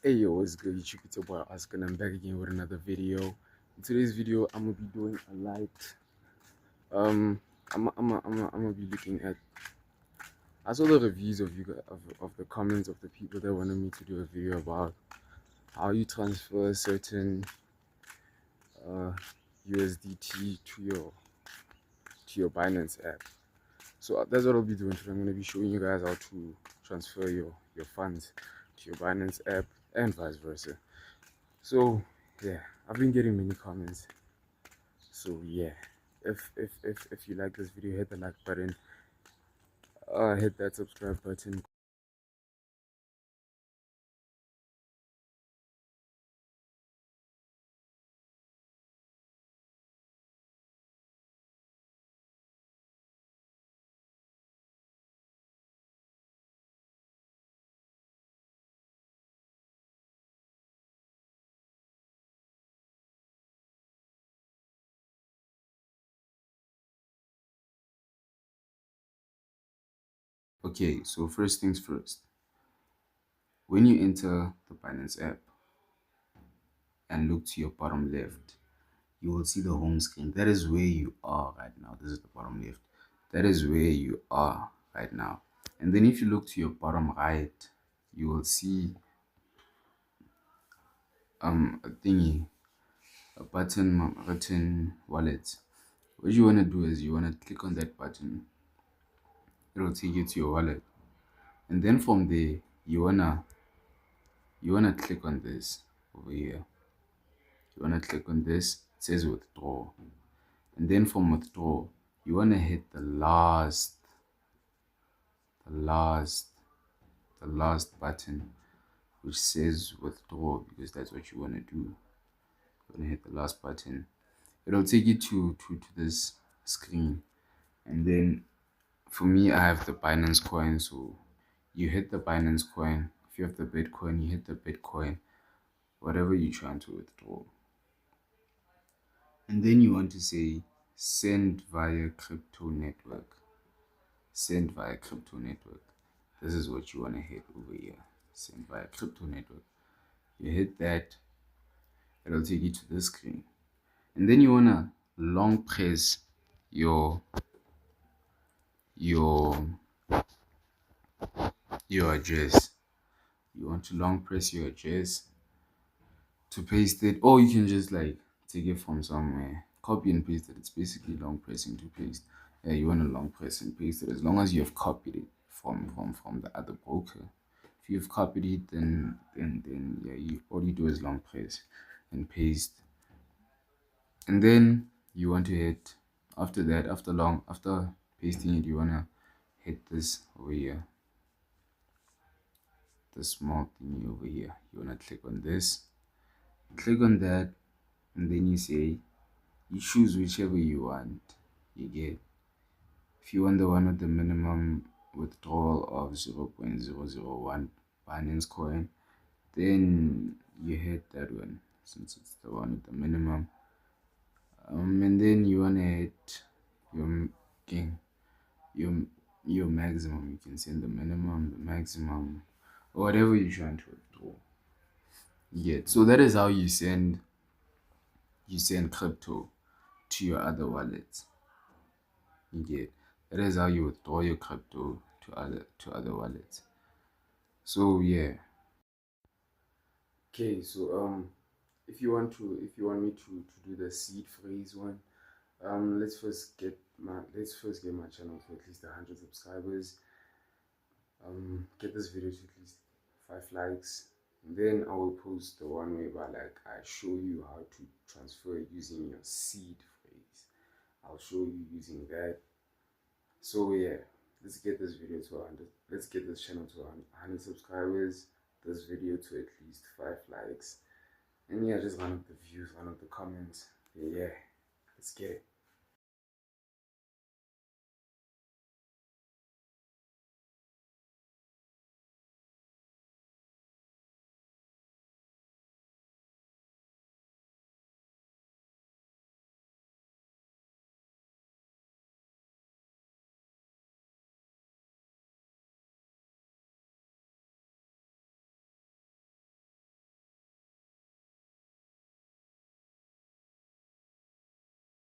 Hey yo, what's good YouTube? It's your boy Oscar and I'm back again with another video. In today's video, I'm gonna be doing a light. I'm gonna be looking at. I saw the reviews of of the comments of the people that wanted me to do a video about how you transfer certain USDT to your Binance app. So that's what I'll be doing today. I'm gonna be showing you guys how to transfer your funds to your Binance app and vice versa. So yeah, I've been getting many comments. So yeah, if you like this video, hit the like button, hit that subscribe button. Okay, so first things first. When you enter the Binance app and look to your bottom left, you will see the home screen. That is where you are right now. This is the bottom left. That is where you are right now. And then if you look to your bottom right, you will see a thingy, a button written wallet. What you want to do is you want to click on that button. It'll take you to your wallet, and then from there you wanna click on this over here. You wanna click on this. It says withdraw, and then from withdraw you wanna hit the last button which says withdraw, because that's what you wanna do. You wanna hit the last button. It'll take you to this screen, and then for me, I have the Binance coin, so you hit the Binance coin. If you have the Bitcoin, you hit the Bitcoin, whatever you're trying to withdraw. And then you want to say send via crypto network. Send via crypto network. This is what you want to hit over here. Send via crypto network. You hit that, it'll take you to this screen. And then you want to long press your address. You want to long press your address to paste it, or you can just like take it from somewhere, copy and paste it. It's basically long pressing to paste. Yeah, you want to long press and paste it as long as you have copied it from the other broker. If you've copied it, then yeah, all you do is long press and paste. And then you want to hit, after that, after pasting it, you want to hit this over here, the small thingy over here. You want to click on this, click on that, and then you choose whichever you want. You get, if you want the one with the minimum withdrawal of 0.001 Binance coin, then you hit that one, since it's the one with the minimum. And then you want to hit your maximum. You can send the minimum, the maximum, or whatever you're trying to withdraw. Yeah, so that is how you send crypto to your other wallets. You get, that is how you withdraw your crypto to other wallets. So yeah. Okay, so if you want me to do the seed phrase one, let's first get my channel to at least 100 subscribers. Get this video to at least 5 likes, and then I will post the one where like I show you how to transfer using your seed phrase. I'll show you using that. So yeah, let's get this video to 100. Let's get this channel to 100 subscribers. This video to at least 5 likes, and yeah, just run up the views, run up the comments. Yeah, let's get it.